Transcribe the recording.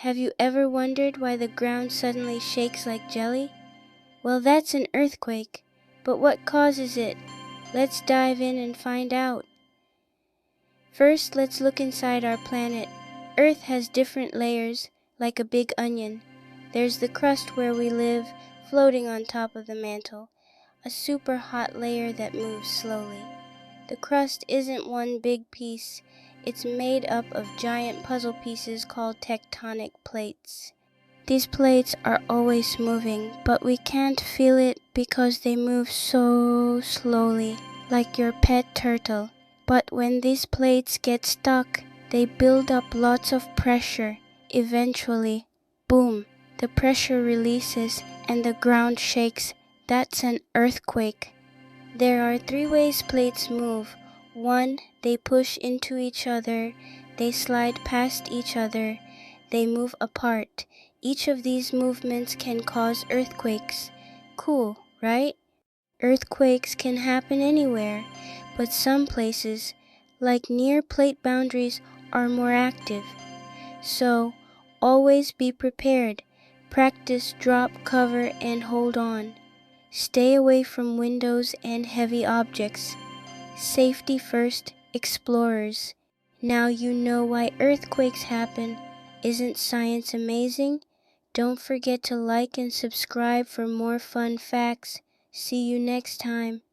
Have you ever wondered why the ground suddenly shakes like jelly? Well, that's an earthquake. But what causes it? Let's dive in and find out. First, let's look inside our planet. Earth has different layers, like a big onion. There's the crust where we live, floating on top of the mantle, a super hot layer that moves slowly. The crust isn't one big piece. It's made up of giant puzzle pieces called tectonic plates. These plates are always moving, but we can't feel it because they move so slowly, like your pet turtle. But when these plates get stuck, they build up lots of pressure. Eventually, boom, the pressure releases and the ground shakes. That's an earthquake. There are 3 ways plates move. 1, they push into each other. They slide past each other. They move apart. Each of these movements can cause earthquakes. Cool, right? Earthquakes can happen anywhere, but some places, like near plate boundaries, are more active. So, always be prepared. Practice drop, cover, and hold on. Stay away from windows and heavy objects. Safety first, explorers. Now you know why earthquakes happen. Isn't science amazing? Don't forget to like and subscribe for more fun facts. See you next time.